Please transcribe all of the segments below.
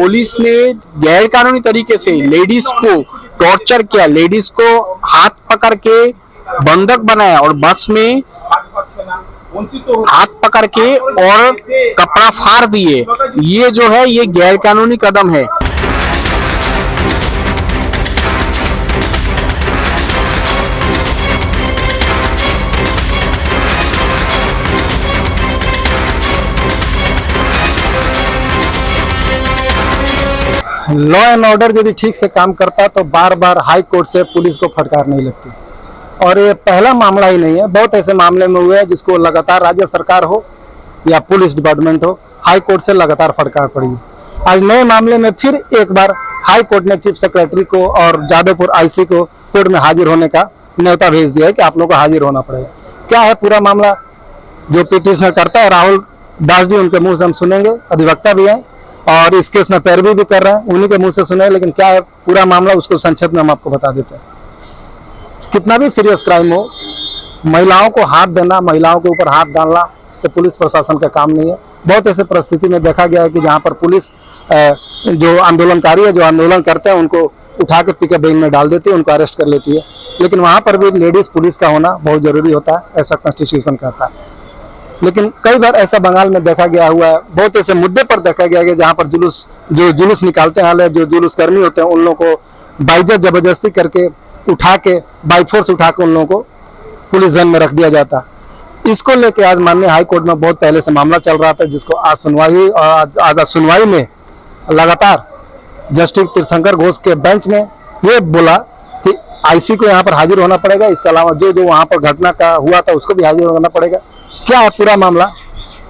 Police ने गैर कानूनी तरीके से लेडीज को टॉर्चर किया, लेडीज को हाथ पकड़ के बंधक बनाया और बस में हाथ पकड़ के और कपड़ा फाड़ दिए। ये जो है ये गैर कानूनी कदम है। लॉ एंड ऑर्डर यदि ठीक से काम करता तो बार बार हाई कोर्ट से पुलिस को फटकार नहीं लगती। और ये पहला मामला ही नहीं है, बहुत ऐसे मामले में हुए हैं जिसको लगातार राज्य सरकार हो या पुलिस डिपार्टमेंट हो, हाई कोर्ट से लगातार फटकार पड़ी है। आज नए मामले में फिर एक बार हाई कोर्ट ने चीफ सेक्रेटरी को और जादवपुर आईसी को कोर्ट में हाजिर होने का न्योता भेज दिया है कि आप लोगों को हाजिर होना पड़ेगा। क्या है पूरा मामला, जो पिटिशनर करता है राहुल दास जी, उनके मुंह से हम सुनेंगे, अधिवक्ता भी हैं और इस केस में पैरवी भी कर रहे हैं, उन्हीं के मुंह से सुने। लेकिन क्या है पूरा मामला उसको संक्षेप में हम आपको बता देते हैं। कितना भी सीरियस क्राइम हो, महिलाओं को हाथ देना, महिलाओं के ऊपर हाथ डालना तो पुलिस प्रशासन का काम नहीं है। बहुत ऐसे परिस्थिति में देखा गया है कि जहाँ पर पुलिस जो आंदोलनकारी है, जो आंदोलन करते हैं, उनको उठा के पिकअप वैन में डाल देती है, उनको अरेस्ट कर लेती है। लेकिन वहाँ पर भी लेडीज पुलिस का होना बहुत जरूरी होता है, ऐसा कॉन्स्टिट्यूशन कहता है। लेकिन कई बार ऐसा बंगाल में देखा गया हुआ है, बहुत ऐसे मुद्दे पर देखा गया है जहाँ पर जुलूस निकालते हैं, जो जुलूस कर्मी होते हैं उन लोगों को बाइज्जत जबरदस्ती करके उठा के बाई फोर्स उठा के उन लोगों को पुलिस वैन में रख दिया जाता है। इसको लेके आज माननीय हाई कोर्ट में बहुत पहले से मामला चल रहा था, जिसको आज सुनवाई हुई और आज सुनवाई में लगातार जस्टिस तीर्थंकर घोष के बेंच ने ये बोला कि आईसी को यहाँ पर हाजिर होना पड़ेगा, इसके अलावा जो जो वहाँ पर घटना का हुआ था उसको भी हाजिर होना पड़ेगा। क्या है पूरा मामला,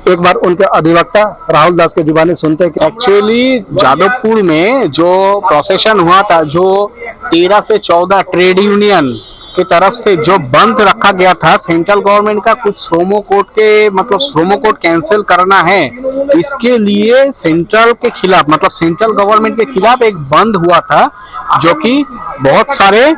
एक बार उनके अधिवक्ता राहुल दास के जुबानी सुनते हैं कि एक्चुअली जादवपुर में जो प्रोसेशन हुआ था, जो 13 से 14 ट्रेड यूनियन की तरफ से जो बंद रखा गया था, सेंट्रल गवर्नमेंट का कुछ श्रमो कोड के मतलब श्रमो कोड कैंसिल करना है, इसके लिए सेंट्रल के खिलाफ मतलब सेंट्रल गवर्नमेंट के खिलाफ एक बंद हुआ था, जो कि बहुत सारे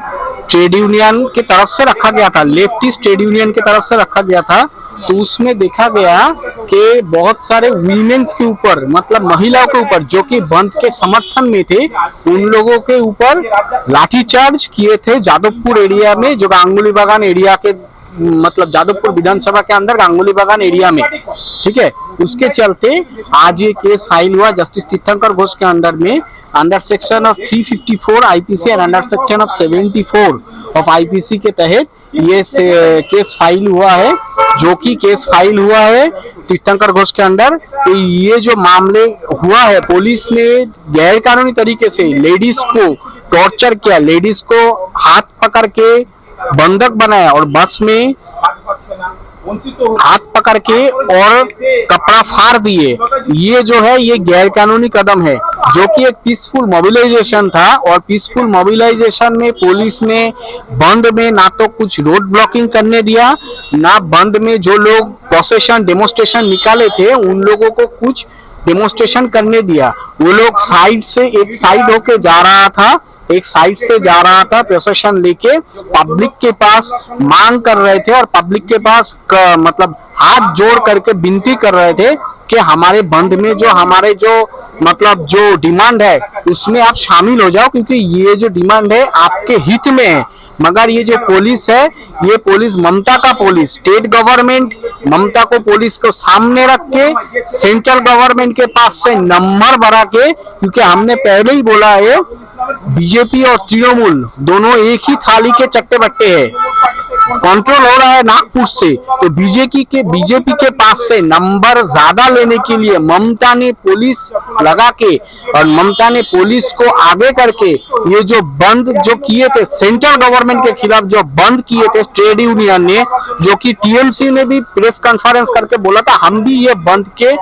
ट्रेड यूनियन की तरफ से रखा गया था, लेफ्टिस्ट ट्रेड यूनियन की तरफ से रखा गया था। तो उसमें देखा गया कि बहुत सारे वीमेंस के ऊपर मतलब महिलाओं के ऊपर जो कि बंद के समर्थन में थे, उन लोगों के ऊपर लाठीचार्ज किए थे जादवपुर एरिया में, जो गांगुली बागान एरिया के मतलब जादवपुर विधानसभा के अंदर गांगुली बागान एरिया में, ठीक है। उसके चलते आज ये केस फाइल हुआ जस्टिस तीर्थंकर घोष के अंडर में, अंडर सेक्शन ऑफ 354 आईपीसी और under section of 74 of IPC के तहत ये केस फाइल हुआ है, जो कि केस फाइल हुआ है तीर्थंकर घोष के अंदर। तो ये जो मामले हुआ है, पुलिस ने गैर कानूनी तरीके से लेडीज को टॉर्चर किया, लेडीज को हाथ पकड़ के बंधक बनाया और बस में हाथ पकड़ के और कपड़ा फाड़ दिए। ये जो है ये गैर कानूनी कदम है, जो कि एक पीसफुल मोबिलाइजेशन था। और पीसफुल मोबिलाइजेशन में पुलिस ने बंद में ना तो कुछ रोड ब्लॉकिंग करने दिया, ना बंद में जो लोग प्रोसेशन डेमोन्स्ट्रेशन निकाले थे उन लोगों को कुछ डेमोन्स्ट्रेशन करने दिया। वो लोग साइड से एक साइड होके जा रहा था, एक साइड से जा रहा था प्रोसेशन लेके, पब्लिक के पास मांग कर रहे थे और पब्लिक के पास मतलब हाथ जोड़ करके विनती कर रहे थे कि हमारे बंद में जो हमारे जो मतलब जो डिमांड है उसमें आप शामिल हो जाओ, क्योंकि ये जो डिमांड है आपके हित में है। मगर ये जो पुलिस है, ये पुलिस ममता का पुलिस, स्टेट गवर्नमेंट ममता को पुलिस को सामने रख के सेंट्रल गवर्नमेंट के पास से नंबर भरा के, क्योंकि हमने पहले ही बोला है बीजेपी और तृणमूल दोनों एक ही थाली के चट्टे बट्टे हैं, कंट्रोल हो रहा है नागपुर से। तो बीजेपी के पास से नंबर ज्यादा लेने के लिए ममता ने पुलिस लगा के और ममता ने पुलिस को आगे करके ये जो बंद जो किए थे सेंट्रल गवर्नमेंट के खिलाफ, जो बंद किए थे ट्रेड यूनियन ने, जो कि टीएमसी ने भी प्रेस कॉन्फ्रेंस करके बोला था हम भी ये बंद के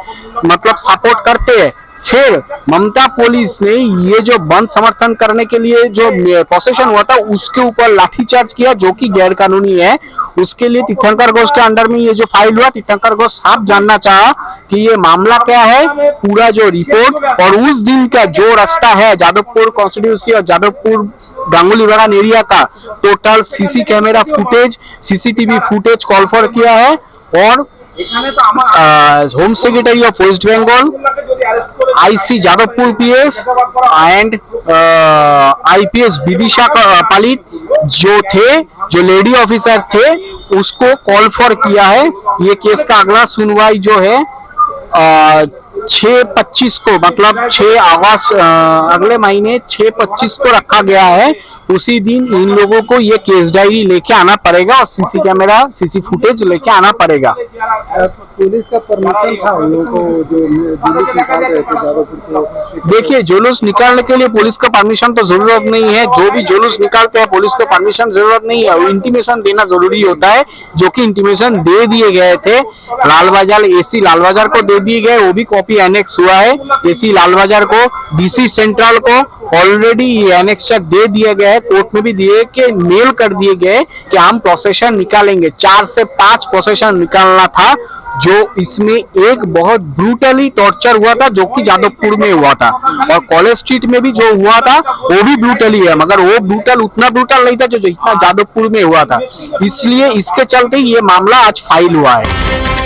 मतलब सपोर्ट करते हैं। फिर ममता पुलिस ने ये जो बंद समर्थन करने के लिए जो प्रोसेशन हुआ था उसके ऊपर लाठीचार्ज किया, जो कि गैर कानूनी है। उसके लिए तीर्थंकर घोष के अंडर में ये जो फाइल हुआ, तीर्थंकर घोष साफ जानना चाहा कि ये मामला क्या है, पूरा जो रिपोर्ट और उस दिन का जो रास्ता है जादवपुर कॉन्स्टिट्यूंसी और जादवपुर गांगुली बागान एरिया का total CC camera footage, CCTV footage call for किया है और home secretary of West Bengal, IC Jadavpur PS and IPS Vidisha Palit जो थे, जो लेडी ऑफिसर थे, उसको कॉल फॉर किया है। ये केस का अगला सुनवाई जो है 6/25 को, मतलब 6 अगस्त अगले महीने 6/25 को रखा गया है। उसी दिन इन लोगों को ये केस डायरी लेके आना पड़ेगा और सीसी कैमरा, सीसी फुटेज लेके आना पड़ेगा। पुलिस का परमिशन था उन लोगों को जो जुलूस निकाल रहे थे जादवपुर के? देखिए, जुलूस निकालने के लिए पुलिस का परमिशन तो जरूरत नहीं है। जो भी जुलूस निकालते हैं पुलिस को परमिशन जरूरत नहीं है, इंटीमेशन देना जरूरी होता है, जो कि इंटीमेशन दे दिए गए थे। लाल बाजार, एसी लाल बाजार को दे दिए गए, वो भी कॉपी एनेक्स हुआ है। एसी लाल बाजार को, डीसी सेंट्रल को ऑलरेडी ये एनेक्स दे दिया गया है, कोर्ट में भी दिए के मेल कर दिए गए कि हम प्रोसेशन निकालेंगे। 4 से 5 प्रोसेशन निकालना था, जो इसमें एक बहुत ब्रूटली टॉर्चर हुआ था, जो कि जादवपुर में हुआ था, और कॉलेज स्ट्रीट में भी जो हुआ था वो भी ब्रूटली है, मगर वो ब्रूटल उतना ब्रूटल नहीं था जो इतना जादवपुर में हुआ था। इसलिए इसके चलते ये मामला आज फाइल हुआ है।